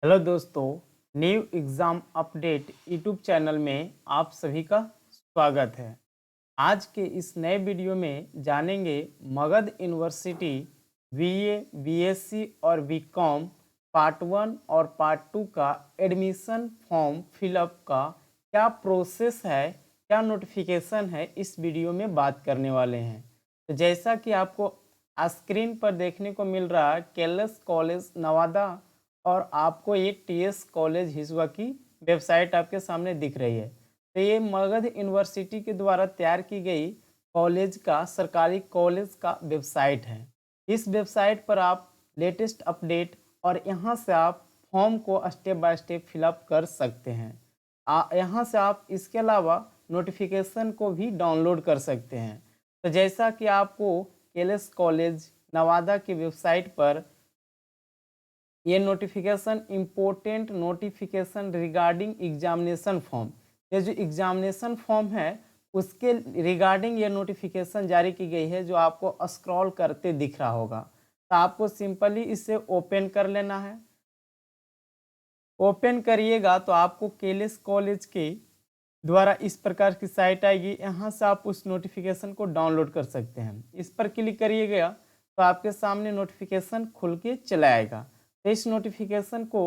Hello दोस्तों, new exam update YouTube channel में आप सभी का स्वागत है। आज के इस नए वीडियो में जानेंगे मगध यूनिवर्सिटी बीए, बीएससी और बीकॉम पार्ट 1 और पार्ट 2 का एडमिशन फॉर्म फिलअप का क्या प्रोसेस है, क्या नोटिफिकेशन है, इस वीडियो में बात करने वाले हैं। तो जैसा कि आपको स्क्रीन पर देखने को मिल रहा है, केलस कॉलेज नवादा और आपको ये टीएस कॉलेज हिसुआ की वेबसाइट आपके सामने दिख रही है। तो ये मगध यूनिवर्सिटी के द्वारा तैयार की गई कॉलेज का सरकारी कॉलेज का वेबसाइट है। इस वेबसाइट पर आप लेटेस्ट अपडेट और यहाँ से आप फॉर्म को स्टेप बाय स्टेप फिलअप कर सकते हैं। यहाँ से आप इसके अलावा नोटिफिकेशन को भी डाउनलोड कर सकते हैं। तो जैसा कि आपको केलस कॉलेज नवादा की वेबसाइट पर ये notification important notification regarding examination form, ये जो एग्जामिनेशन फॉर्म है उसके रिगार्डिंग ये नोटिफिकेशन जारी की गई है, जो आपको स्क्रॉल करते दिख रहा होगा। तो आपको सिंपली इसे ओपन कर लेना है। ओपन करिएगा तो आपको केलस कॉलेज के द्वारा इस प्रकार की साइट आएगी। यहाँ से आप उस नोटिफिकेशन को डाउनलोड कर सकते हैं। इस पर क्लिक करिएगा तो आपके सामने नोटिफिकेशन खुल के चला आएगा। तो इस नोटिफिकेशन को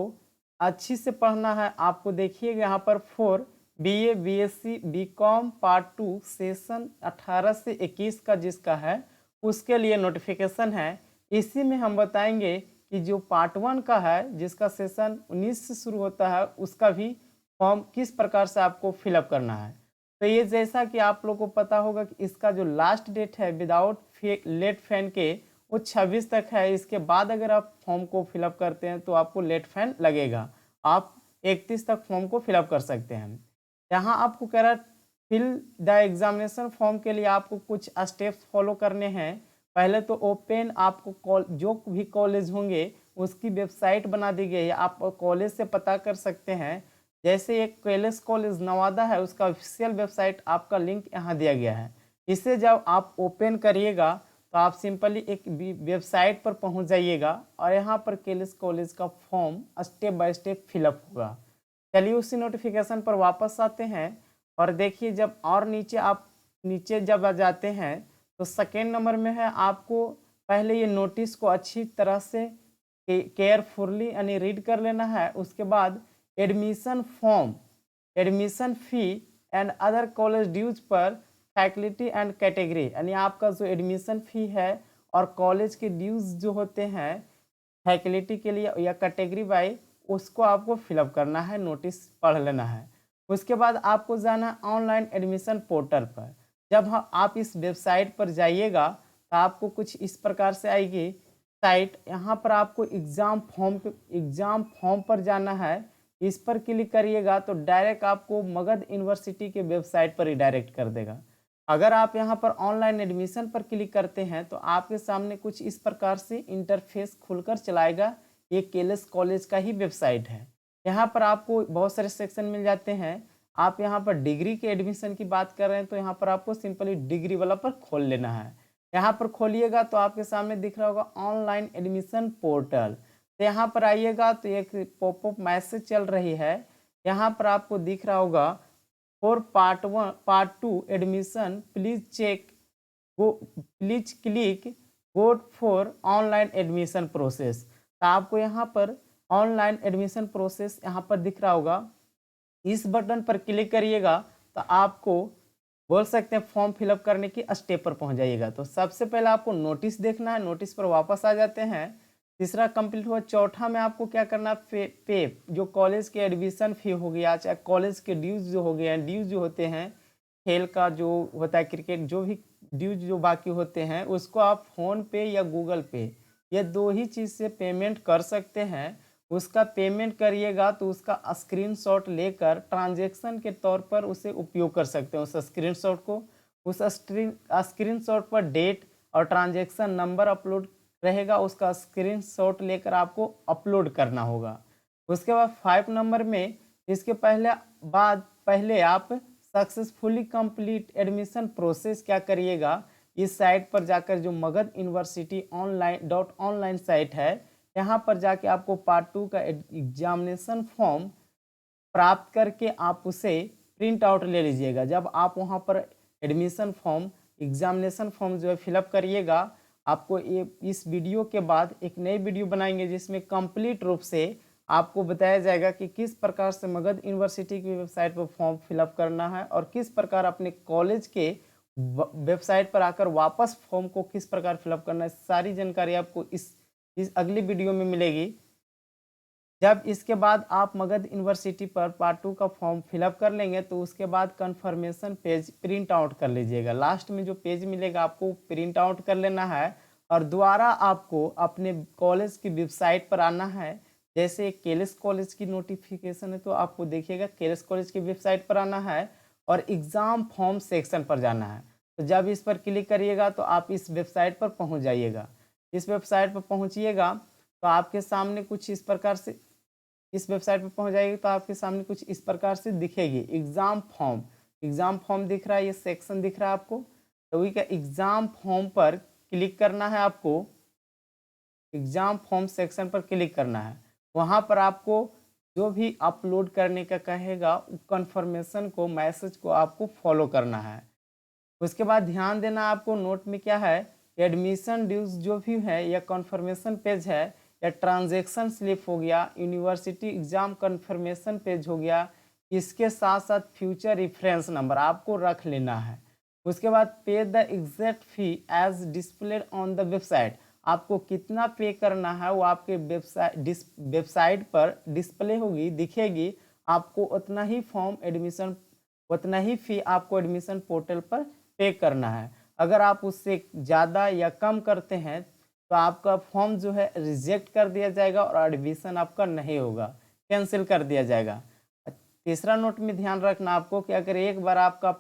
अच्छी से पढ़ना है आपको। देखिएगा यहाँ पर 4 BA, BSc, BCom part 2 session 18 से 21 का जिसका है उसके लिए नोटिफिकेशन है। इसी में हम बताएंगे कि जो पार्ट 1 का है जिसका सेशन 19 से शुरू होता है उसका भी फॉर्म किस प्रकार से आपको फिलअप करना है। तो ये जैसा कि आप लोग को पता होगा कि इसका जो लास्ट डेट है विदाउट लेट फैन के वो 26 तक है। इसके बाद अगर आप फॉर्म को फिलअप करते हैं तो आपको लेट फैन लगेगा। आप 31 तक फॉर्म को फिलअप कर सकते हैं। यहाँ आपको कह रहा है फिल द एग्जामिनेशन फॉर्म के लिए आपको कुछ स्टेप्स फॉलो करने हैं। पहले तो ओपन आपको जो भी कॉलेज होंगे उसकी वेबसाइट बना दी गई है, आप कॉलेज से पता कर सकते हैं। जैसे एक केलस कॉलेज नवादा है उसका ऑफिशियल वेबसाइट आपका लिंक यहाँ दिया गया है। इसे जब आप ओपन करिएगा तो आप सिंपली एक वेबसाइट पर पहुँच जाइएगा और यहाँ पर केलस कॉलेज का form step by step fill up होगा। चलिए उसी नोटिफिकेशन पर वापस आते हैं और देखिए जब और नीचे जब आ जाते हैं तो सेकेंड नंबर में है आपको पहले ये नोटिस को अच्छी तरह से केयरफुली यानी रीड कर लेना है। उसके बाद admission form, admission fee and other college dues पर फैकल्टी एंड कैटेगरी, यानी आपका जो एडमिशन फी है और कॉलेज के ड्यूज जो होते हैं फैकल्टी के लिए या कैटेगरी वाइज उसको आपको फिलअप करना है, नोटिस पढ़ लेना है। उसके बाद आपको जाना है ऑनलाइन एडमिशन पोर्टल पर। जब आप इस वेबसाइट पर जाइएगा तो आपको कुछ इस प्रकार से आएगी साइट। यहाँ पर आपको एग्ज़ाम फॉर्म पर जाना है। इस पर क्लिक करिएगा तो डायरेक्ट आपको मगध यूनिवर्सिटी के वेबसाइट पर रिडायरेक्ट कर देगा। अगर आप यहाँ पर ऑनलाइन एडमिशन पर क्लिक करते हैं तो आपके सामने कुछ इस प्रकार से इंटरफेस खुलकर चलाएगा। ये केलस कॉलेज का ही वेबसाइट है। यहाँ पर आपको बहुत सारे सेक्शन मिल जाते हैं। आप यहाँ पर डिग्री के एडमिशन की बात कर रहे हैं तो यहाँ पर आपको सिंपली डिग्री वाला पर खोल लेना है। यहाँ पर खोलिएगा तो आपके सामने दिख रहा होगा ऑनलाइन एडमिशन पोर्टल। तो यहाँ पर आइएगा तो एक पॉपअप मैसेज चल रही है। यहाँ पर आपको दिख रहा होगा for part 2 admission please click go for online admission process. तो आपको यहाँ पर ऑनलाइन एडमिशन प्रोसेस यहाँ पर दिख रहा होगा। इस बटन पर क्लिक करिएगा तो आपको बोल सकते हैं फॉर्म फिलअप करने की स्टेप पर पहुंच जाइएगा। तो सबसे पहले आपको नोटिस देखना है, नोटिस पर वापस आ जाते हैं। तीसरा कंप्लीट हुआ। चौथा में आपको क्या करना है, पे जो कॉलेज के एडमिशन फी हो गया, चाहे कॉलेज के ड्यूज जो हो गए हैं, ड्यूज जो होते हैं खेल का जो होता है क्रिकेट, जो भी ड्यूज जो बाकी होते हैं उसको आप फ़ोन पे या गूगल पे ये दो ही चीज़ से पेमेंट कर सकते हैं। उसका पेमेंट करिएगा तो उसका स्क्रीनशॉट लेकर ट्रांजैक्शन के तौर पर उसे उपयोग कर सकते हैं। उस स्क्रीनशॉट को उस स्क्रीनशॉट पर डेट और ट्रांजैक्शन नंबर अपलोड रहेगा, उसका स्क्रीनशॉट लेकर आपको अपलोड करना होगा। उसके बाद 5 नंबर में इसके पहले आप सक्सेसफुली कंप्लीट एडमिशन प्रोसेस क्या करिएगा, इस साइट पर जाकर जो मगध यूनिवर्सिटी ऑनलाइन साइट है यहाँ पर जाके आपको पार्ट 2 का एग्जामिनेशन फॉर्म प्राप्त करके आप उसे प्रिंट आउट ले लीजिएगा। जब आप वहाँ पर एडमिशन फॉर्म एग्जामिनेशन फॉर्म जो है फिलअप करिएगा, आपको ये इस वीडियो के बाद एक नई वीडियो बनाएंगे जिसमें कंप्लीट रूप से आपको बताया जाएगा कि किस प्रकार से मगध यूनिवर्सिटी की वेबसाइट पर फॉर्म फिलअप करना है और किस प्रकार अपने कॉलेज के वेबसाइट पर आकर वापस फॉर्म को किस प्रकार फिलअप करना है। सारी जानकारी आपको इस अगली वीडियो में मिलेगी। जब इसके बाद आप मगध यूनिवर्सिटी पर पार्ट 2 का फॉर्म फिलअप कर लेंगे तो उसके बाद कन्फर्मेशन पेज प्रिंट आउट कर लीजिएगा। लास्ट में जो पेज मिलेगा आपको प्रिंट आउट कर लेना है और दोबारा आपको अपने कॉलेज की वेबसाइट पर आना है। जैसे केलेस कॉलेज की नोटिफिकेशन है तो आपको देखिएगा केलेस कॉलेज की वेबसाइट पर आना है और एग्ज़ाम फॉर्म सेक्शन पर जाना है। तो जब इस पर क्लिक करिएगा तो आप इस वेबसाइट पर पहुँच जाइएगा। इस वेबसाइट पर पहुँचिएगा तो आपके सामने कुछ इस प्रकार से इस वेबसाइट पर पहुंच जाएगी तो आपके सामने कुछ इस प्रकार से दिखेगी एग्ज़ाम फॉर्म दिख रहा है, ये सेक्शन दिख रहा है आपको। तो वही का एग्ज़ाम फॉर्म पर क्लिक करना है आपको। एग्ज़ाम फॉर्म सेक्शन पर क्लिक करना है। वहाँ पर आपको जो भी अपलोड करने का कहेगा कंफर्मेशन को मैसेज को आपको फॉलो करना है। उसके बाद ध्यान देना आपको नोट में क्या है, एडमिशन ड्यूज जो भी है या कंफर्मेशन पेज है या ट्रांजैक्शन स्लिप हो गया, यूनिवर्सिटी एग्जाम कंफर्मेशन पेज हो गया, इसके साथ साथ फ्यूचर रेफरेंस नंबर आपको रख लेना है। उसके बाद pay the exact fee as displayed on the website, आपको कितना पे करना है वो आपके वेबसाइट पर डिस्प्ले होगी, दिखेगी। आपको उतना ही फॉर्म एडमिशन उतना ही फी आपको एडमिशन पोर्टल पर पे करना है। अगर आप उससे ज़्यादा या कम करते हैं तो आपका फॉर्म जो है रिजेक्ट कर दिया जाएगा और एडमिशन आपका नहीं होगा, कैंसिल कर दिया जाएगा। तीसरा नोट में ध्यान रखना आपको कि अगर एक बार आपका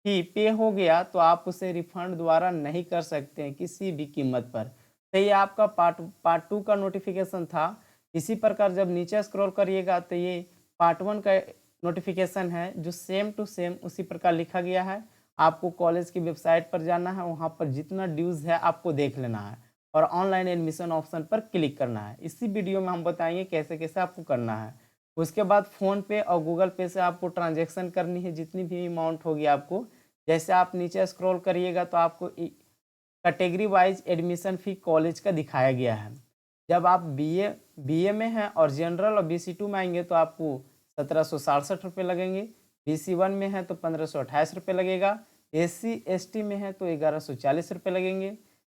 फी पे हो गया तो आप उसे रिफंड दोबारा नहीं कर सकते हैं किसी भी कीमत पर। तो ये आपका पार्ट 2 का नोटिफिकेशन था। इसी प्रकार जब नीचे स्क्रॉल करिएगा तो ये पार्ट 1 का नोटिफिकेशन है जो सेम टू सेम उसी प्रकार लिखा गया है। आपको कॉलेज की वेबसाइट पर जाना है, वहाँ पर जितना ड्यूज़ है आपको देख लेना है और ऑनलाइन एडमिशन ऑप्शन पर क्लिक करना है। इसी वीडियो में हम बताएंगे कैसे कैसे आपको करना है। उसके बाद फ़ोन पे और गूगल पे से आपको ट्रांजैक्शन करनी है जितनी भी अमाउंट होगी आपको। जैसे आप नीचे स्क्रॉल करिएगा तो आपको कैटेगरी वाइज एडमिशन फ़ी कॉलेज का दिखाया गया है। जब आप बीए में हैं और जनरल और BC2 में आएंगे तो आपको 1767 रुपये लगेंगे। BC1 में है तो 1528 रुपये लगेगा। SC ST में है तो 1140 रुपये लगेंगे।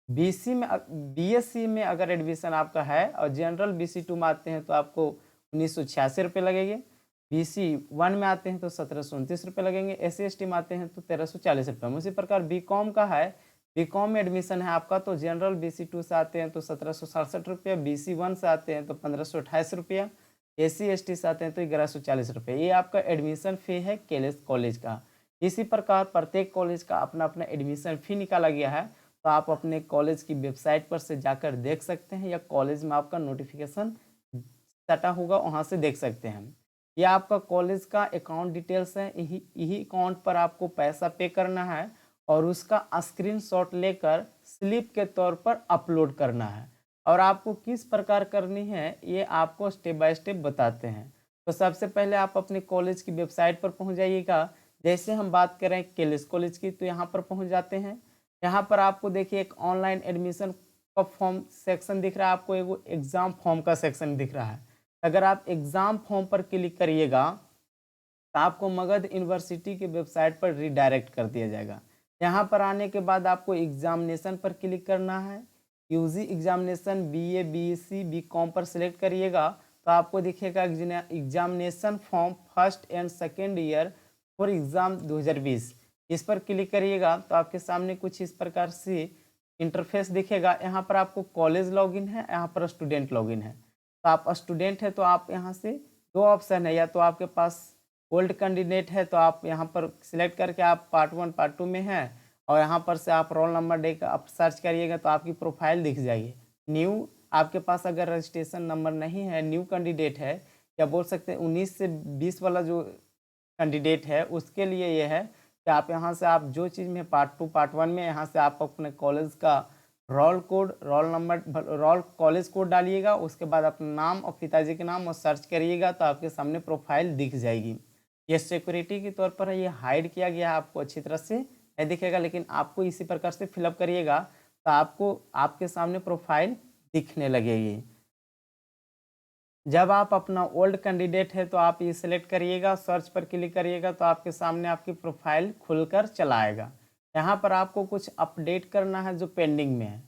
BSc में अगर एडमिशन आपका है और जनरल BC2 में आते हैं तो आपको 1986 रुपये लगेंगे। BC1 में आते हैं तो 1729 रुपये लगेंगे। SC ST में आते हैं तो 1340 रुपये। उसी प्रकार BCom का है, BCom में एडमिशन है आपका तो जनरल BC2 से आते हैं तो 1767 रुपये, BC1 से आते हैं तो 1528 रुपया, SC ST से आते हैं तो 1140 रुपये। ये आपका एडमिशन फ़ी है केलेस कॉलेज का। इसी प्रकार प्रत्येक कॉलेज का अपना अपना एडमिशन फ़ी निकाला गया है, तो आप अपने कॉलेज की वेबसाइट पर से जाकर देख सकते हैं या कॉलेज में आपका नोटिफिकेशन सटा होगा वहाँ से देख सकते हैं। यह आपका कॉलेज का अकाउंट डिटेल्स है। यही अकाउंट पर आपको पैसा पे करना है और उसका स्क्रीनशॉट लेकर स्लिप के तौर पर अपलोड करना है। और आपको किस प्रकार करनी है ये आपको स्टेप बाय स्टेप बताते हैं। तो सबसे पहले आप अपने कॉलेज की वेबसाइट पर पहुंच जाइएगा। जैसे हम बात करें केलेस कॉलेज की तो यहाँ पर पहुंच जाते हैं। यहाँ पर आपको देखिए एक ऑनलाइन एडमिशन का फॉर्म सेक्शन दिख रहा है, आपको एक एग्ज़ाम फॉर्म का सेक्शन दिख रहा है। अगर आप एग्ज़ाम फॉर्म पर क्लिक करिएगा तो आपको मगध यूनिवर्सिटी की वेबसाइट पर रिडायरेक्ट कर दिया जाएगा। यहाँ पर आने के बाद आपको एग्जामिनेशन पर क्लिक करना है। UG examination BA BSc BCom पर सिलेक्ट करिएगा तो आपको दिखेगा examination form first and second year for exam 2020। इस पर क्लिक करिएगा तो आपके सामने कुछ इस प्रकार से इंटरफेस दिखेगा। यहाँ पर आपको कॉलेज लॉगिन है, यहाँ पर स्टूडेंट लॉगिन है। तो आप स्टूडेंट है तो आप यहाँ से दो ऑप्शन है, या तो आपके पास ओल्ड कैंडिडेट है तो आप यहाँ पर सिलेक्ट करके आप पार्ट 1 पार्ट 2 में हैं और यहाँ पर से आप रोल नंबर देकर आप सर्च करिएगा तो आपकी प्रोफाइल दिख जाएगी। न्यू आपके पास अगर रजिस्ट्रेशन नंबर नहीं है, न्यू कैंडिडेट है, या बोल सकते हैं 19 से 20 वाला जो कैंडिडेट है उसके लिए ये है कि आप यहाँ से आप जो चीज़ में पार्ट 2 पार्ट 1 में यहाँ से आप अपने कॉलेज का roll number, roll college code डालिएगा, उसके बाद अपना नाम और पिताजी के नाम और सर्च करिएगा तो आपके सामने प्रोफाइल दिख जाएगी। ये सिक्योरिटी के तौर पर है, ये हाइड किया गया है, आपको अच्छी तरह से नहीं दिखेगा, लेकिन आपको इसी प्रकार से फिलअप करिएगा तो आपको आपके सामने प्रोफाइल दिखने लगेगी। जब आप अपना ओल्ड कैंडिडेट है तो आप ये सिलेक्ट करिएगा, सर्च पर क्लिक करिएगा तो आपके सामने आपकी प्रोफाइल खुलकर चला आएगा। यहाँ पर आपको कुछ अपडेट करना है जो पेंडिंग में है।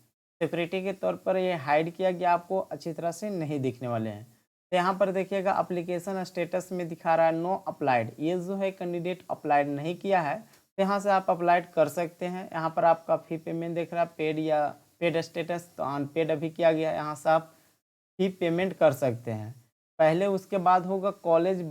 सिक्योरिटी के तौर पर ये हाइड किया गया, आपको अच्छी तरह से नहीं दिखने वाले हैं। तो यहाँ पर देखिएगा अप्लीकेशन स्टेटस में दिखा रहा है नो अप्लाइड, ये जो है कैंडिडेट अप्लाइड नहीं किया है, तो यहाँ से आप अप्लाइड कर सकते हैं। यहाँ पर आपका फी पेमेंट देख रहा है, पेड या पेड स्टेटस, तो अनपेड अभी किया गया है, यहाँ से आप फी पेमेंट कर सकते हैं पहले। उसके बाद होगा college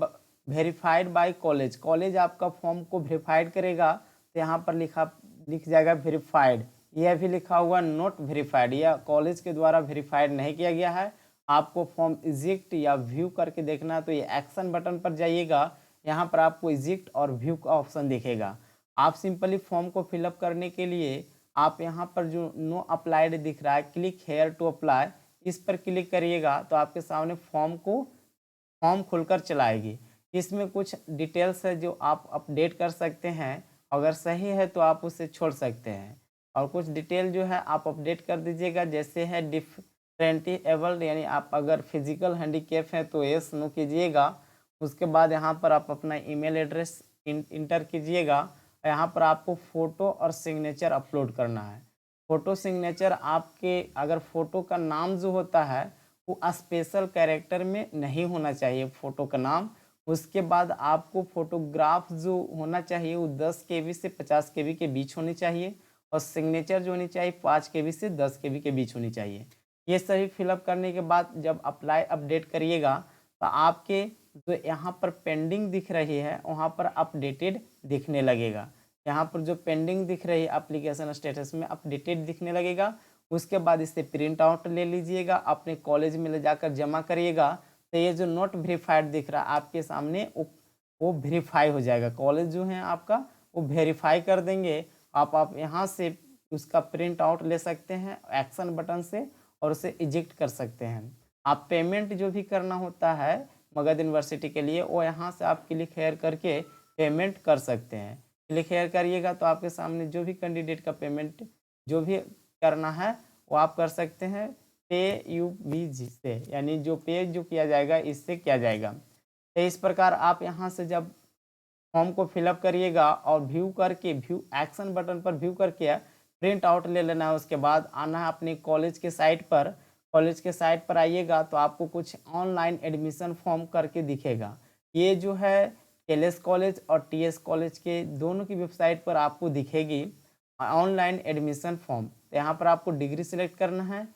verified bye college, college आपका फॉर्म को वेरीफाइड करेगा तो यहाँ पर लिख जाएगा वेरीफाइड, यह भी लिखा हुआ नोट वेरीफाइड, यह कॉलेज के द्वारा वेरीफाइड नहीं किया गया है। आपको फॉर्म इजिक्ट या व्यू करके देखना है तो ये एक्शन बटन पर जाइएगा, यहाँ पर आपको इजिक्ट और व्यू का ऑप्शन दिखेगा। आप सिंपली फॉर्म को फिलअप करने के लिए आप यहाँ पर जो नो अप्लाइड दिख रहा है, क्लिक हेयर टू अप्लाई, इस पर क्लिक करिएगा तो आपके सामने फॉर्म खुलकर चलाएगी। इसमें कुछ डिटेल्स है जो आप अपडेट कर सकते हैं, अगर सही है तो आप उसे छोड़ सकते हैं, और कुछ डिटेल जो है आप अपडेट कर दीजिएगा, जैसे है डिफरेंटली एबल्ड, यानी आप अगर फिजिकल हैंडीकैप हैं तो यस नो कीजिएगा। उसके बाद यहाँ पर आप अपना ईमेल एड्रेस इंटर कीजिएगा। यहाँ पर आपको फ़ोटो और सिग्नेचर अपलोड करना है। फ़ोटो सिग्नेचर आपके, अगर फ़ोटो का नाम जो होता है वो स्पेशल कैरेक्टर में नहीं होना चाहिए फ़ोटो का नाम। उसके बाद आपको फ़ोटोग्राफ जो होना चाहिए वो 10 KB से 50 KB के बीच होनी चाहिए, और सिग्नेचर जो होनी चाहिए 5 KB से 10 KB के बीच होनी चाहिए। ये सही फिलअप करने के बाद जब अप्लाई अपडेट करिएगा तो आपके जो यहाँ पर पेंडिंग दिख रही है वहाँ पर अपडेटेड दिखने लगेगा। यहाँ पर जो पेंडिंग दिख रही है एप्लीकेशन स्टेटस में अपडेटेड दिखने लगेगा। उसके बाद इसे प्रिंट आउट ले लीजिएगा, अपने कॉलेज में ले जाकर जमा करिएगा, तो ये जो नोट वेरीफाइड दिख रहा है आपके सामने वो वेरीफाई हो जाएगा। कॉलेज जो है आपका वो वेरीफाई कर देंगे। आप यहाँ से उसका प्रिंट आउट ले सकते हैं एक्शन बटन से, और उसे इजेक्ट कर सकते हैं। आप पेमेंट जो भी करना होता है मगध यूनिवर्सिटी के लिए, वो यहाँ से आप क्लिक हेयर करके पेमेंट कर सकते हैं। क्लिक हेयर करिएगा तो आपके सामने जो भी कैंडिडेट का पेमेंट जो भी करना है वो आप कर सकते हैं पे UBG से, यानी जो पे जो किया जाएगा इससे किया जाएगा। तो इस प्रकार आप यहाँ से जब फॉर्म को फिलअप करिएगा और व्यू करके, व्यू एक्शन बटन पर व्यू करके प्रिंट आउट ले लेना है। उसके बाद आना है अपने कॉलेज के साइट पर। कॉलेज के साइट पर आइएगा तो आपको कुछ ऑनलाइन एडमिशन फॉर्म करके दिखेगा। ये जो है KLS कॉलेज और TS कॉलेज के दोनों की वेबसाइट पर आपको दिखेगी ऑनलाइन एडमिशन फॉर्म। तो यहाँ पर आपको डिग्री सिलेक्ट करना है,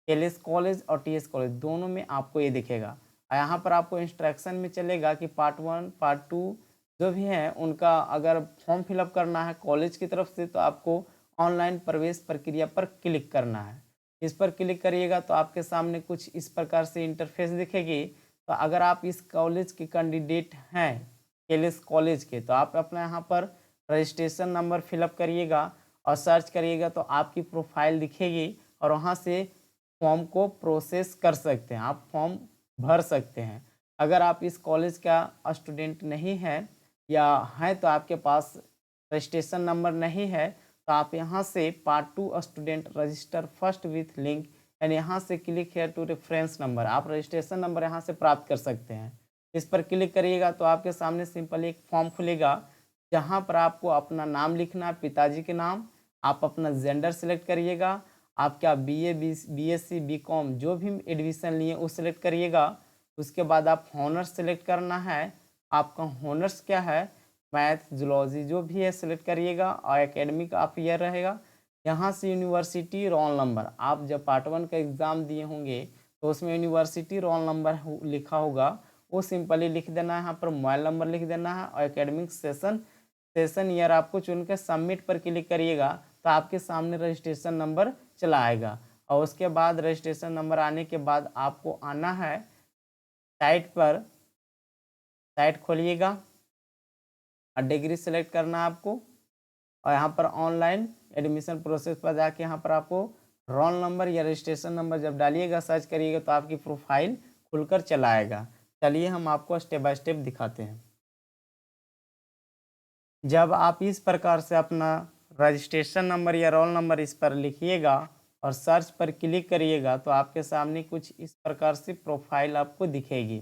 KLS कॉलेज और TS कॉलेज दोनों में आपको ये दिखेगा। यहाँ पर आपको इंस्ट्रक्शन में चलेगा कि पार्ट 1 पार्ट 2 जो भी हैं उनका अगर फॉर्म फिलअप करना है कॉलेज की तरफ से तो आपको ऑनलाइन प्रवेश प्रक्रिया पर क्लिक करना है। इस पर क्लिक करिएगा तो आपके सामने कुछ इस प्रकार से इंटरफेस दिखेगी। तो अगर आप इस कॉलेज के कैंडिडेट हैं KLS कॉलेज के, तो आप अपना यहाँ पर रजिस्ट्रेशन नंबर फिलअप करिएगा और सर्च करिएगा तो आपकी प्रोफाइल दिखेगी, और वहाँ से फॉर्म को प्रोसेस कर सकते हैं, आप फॉर्म भर सकते हैं। अगर आप इस कॉलेज का स्टूडेंट नहीं है या है तो आपके पास रजिस्ट्रेशन नंबर नहीं है, तो आप यहाँ से part 2 student register first with link, यानी यहाँ से click here to reference number, आप रजिस्ट्रेशन नंबर यहाँ से प्राप्त कर सकते हैं। इस पर क्लिक करिएगा तो आपके सामने सिंपल एक फॉर्म खुलेगा, जहाँ पर आपको अपना नाम लिखना है, पिताजी के नाम, आप अपना जेंडर सेलेक्ट करिएगा, आप क्या BA BSc BCom जो भी एडमिशन लिए वो सिलेक्ट करिएगा। उसके बाद आप हॉनर्स सेलेक्ट करना है, आपका हॉनर्स क्या है, मैथ जूलॉजी जो भी है सिलेक्ट करिएगा, और एकेडमिक आप ईयर रहेगा। यहाँ से यूनिवर्सिटी रोल नंबर, आप जब पार्ट 1 का एग्ज़ाम दिए होंगे तो उसमें यूनिवर्सिटी रोल नंबर लिखा होगा, वो सिंपली लिख देना है। यहाँ पर मोबाइल नंबर लिख देना है, और एकेडमिक सेशन ईयर आपको चुनकर सबमिट पर क्लिक करिएगा तो आपके सामने रजिस्ट्रेशन नंबर चला आएगा। और उसके बाद रजिस्ट्रेशन नंबर आने के बाद आपको आना है साइट पर, साइट खोलिएगा और डिग्री सेलेक्ट करना है आपको, और यहाँ पर ऑनलाइन एडमिशन प्रोसेस पर जाके यहाँ पर आपको रोल नंबर या रजिस्ट्रेशन नंबर जब डालिएगा, सर्च करिएगा तो आपकी प्रोफाइल खुलकर चला आएगा। चलिए हम आपको स्टेप बाय स्टेप दिखाते हैं। जब आप इस प्रकार से अपना रजिस्ट्रेशन नंबर या रोल नंबर इस पर लिखिएगा और सर्च पर क्लिक करिएगा तो आपके सामने कुछ इस प्रकार से प्रोफाइल आपको दिखेगी।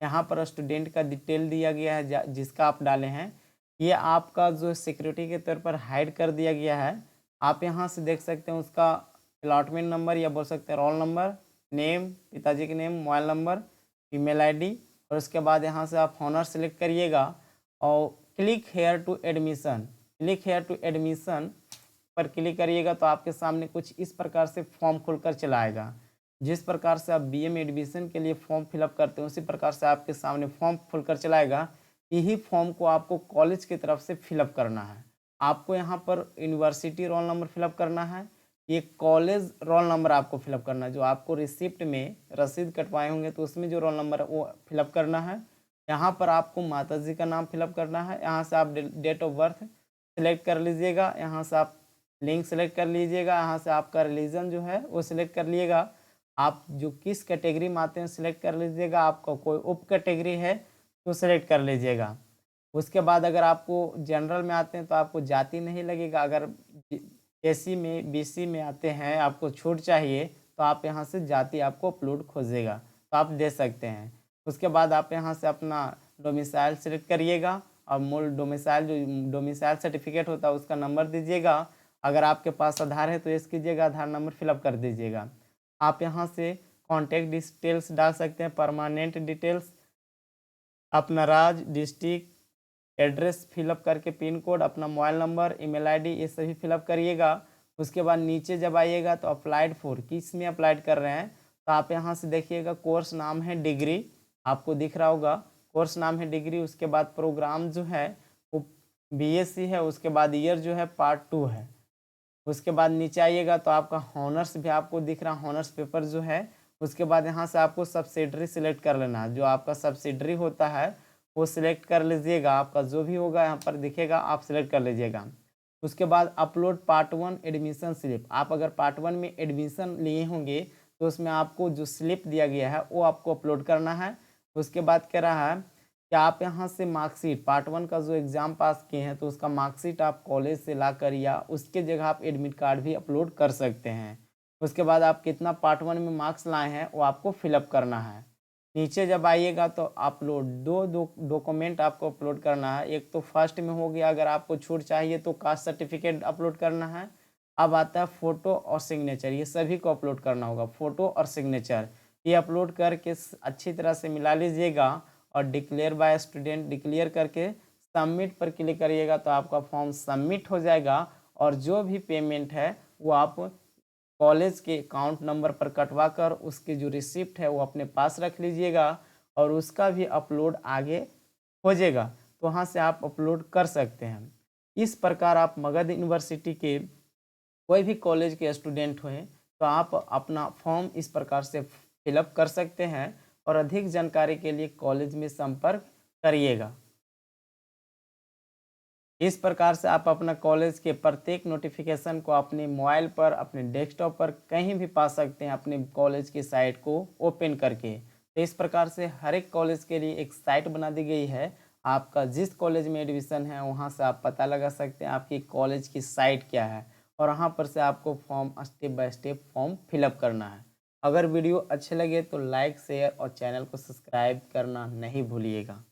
यहाँ पर स्टूडेंट का डिटेल दिया गया है जिसका आप डाले हैं। ये आपका जो सिक्योरिटी के तौर पर हाइड कर दिया गया है। आप यहाँ से देख सकते हैं उसका अलॉटमेंट नंबर या बोल सकते हैं रोल नंबर, नेम, पिताजी के name, mobile number, email ID, और उसके बाद यहाँ से आप ऑनर सेलेक्ट करिएगा और click here to admission, click here to admission पर क्लिक करिएगा तो आपके सामने कुछ इस प्रकार से फॉर्म खुलकर चला आएगा। जिस प्रकार से आप बीए में एडमिशन के लिए फॉर्म फिलअप करते हैं उसी प्रकार से आपके सामने फॉर्म खुलकर चलाएगा। यही फॉर्म को आपको कॉलेज की तरफ से फिलअप करना है। आपको यहाँ पर यूनिवर्सिटी रोल नंबर फिलअप करना है, ये कॉलेज रोल नंबर आपको फिलअप करना है। जो आपको रिसिप्ट में रसीद कटवाए होंगे तो उसमें जो रोल नंबर है वो फिलअप करना है। यहाँ पर आपको माताजी का नाम फिलअप करना है। यहाँ से आप डेट ऑफ बर्थ सिलेक्ट कर लीजिएगा, यहाँ से आप लिंक सेलेक्ट कर लीजिएगा, यहाँ से आपका रिलीजन जो है वो सिलेक्ट कर लीजिएगा। आप जो किस कैटेगरी में आते हैं सिलेक्ट कर लीजिएगा, आपका कोई उप कैटेगरी है तो सिलेक्ट कर लीजिएगा। उसके बाद अगर आपको जनरल में आते हैं तो आपको जाति नहीं लगेगा। अगर एसी में बीसी में आते हैं आपको छूट चाहिए तो आप यहाँ से जाति आपको अपलोड खोजेगा तो आप दे सकते हैं। उसके बाद आप यहाँ से अपना डोमिसाइल सेलेक्ट करिएगा और मूल डोमिसाइल जो डोमिसाइल सर्टिफिकेट होता है उसका नंबर दीजिएगा। अगर आपके पास आधार है तो यस कीजिएगा, आधार नंबर फिलअप कर दीजिएगा। आप यहाँ से कॉन्टैक्ट डिटेल्स डाल सकते हैं, परमानेंट डिटेल्स, अपना राज्य, डिस्ट्रिक्ट, एड्रेस फिलअप करके पिन कोड, अपना मोबाइल नंबर, ईमेल आईडी ये सभी फिलअप करिएगा। उसके बाद नीचे जब आइएगा तो अप्लाइड फॉर किस में अप्लाइड कर रहे हैं तो आप यहाँ से देखिएगा कोर्स नाम है डिग्री, आपको दिख रहा होगा कोर्स नाम है डिग्री। उसके बाद प्रोग्राम जो है वो बीएससी है, उसके बाद ईयर जो है पार्ट 2 है। उसके बाद नीचे आइएगा तो आपका हॉनर्स भी आपको दिख रहा, हॉनर्स पेपर जो है। उसके बाद यहाँ से आपको सब्सिडरी सिलेक्ट कर लेना है, जो आपका सब्सिडरी होता है वो सिलेक्ट कर लीजिएगा। आपका जो भी होगा यहाँ पर दिखेगा आप सिलेक्ट कर लीजिएगा। उसके बाद अपलोड पार्ट 1 एडमिशन स्लिप, आप अगर पार्ट 1 में एडमिशन लिए होंगे तो उसमें आपको जो स्लिप दिया गया है वो आपको अपलोड करना है। उसके बाद कह रहा है कि आप यहाँ से मार्कशीट पार्ट 1 का जो एग्ज़ाम पास किए हैं तो उसका मार्कशीट आप कॉलेज से ला कर या उसके जगह आप एडमिट कार्ड भी अपलोड कर सकते हैं। उसके बाद आप कितना पार्ट 1 में मार्क्स लाए हैं वो आपको फिलअप करना है। नीचे जब आइएगा तो अपलोड दो डॉक्यूमेंट आपको अपलोड करना है। एक तो फर्स्ट में हो गया, अगर आपको छूट चाहिए तो कास्ट सर्टिफिकेट अपलोड करना है। अब आता है फ़ोटो और सिग्नेचर, ये सभी को अपलोड करना होगा। फ़ोटो और सिग्नेचर ये अपलोड करके अच्छी तरह से मिला लीजिएगा और डिक्लेयर बाय स्टूडेंट डिक्लेयर करके सबमिट पर क्लिक करिएगा तो आपका फॉर्म सबमिट हो जाएगा। और जो भी पेमेंट है वो आप कॉलेज के अकाउंट नंबर पर कटवा कर उसकी जो रिसिप्ट है वो अपने पास रख लीजिएगा और उसका भी अपलोड आगे हो जाएगा तो वहाँ से आप अपलोड कर सकते हैं। इस प्रकार आप मगध यूनिवर्सिटी के कोई भी कॉलेज के स्टूडेंट हुए तो आप अपना फॉर्म इस प्रकार से फिलअप कर सकते हैं और अधिक जानकारी के लिए कॉलेज में संपर्क करिएगा। इस प्रकार से आप अपना कॉलेज के प्रत्येक नोटिफिकेशन को अपने मोबाइल पर, अपने डेस्कटॉप पर कहीं भी पा सकते हैं अपने कॉलेज की साइट को ओपन करके। तो इस प्रकार से हर एक कॉलेज के लिए एक साइट बना दी गई है। आपका जिस कॉलेज में एडमिशन है वहाँ से आप पता लगा सकते हैं आपकी कॉलेज की साइट क्या है और वहाँ पर से आपको form step by step form fill up करना है। अगर वीडियो अच्छे लगे तो लाइक, शेयर और चैनल को सब्सक्राइब करना नहीं भूलिएगा।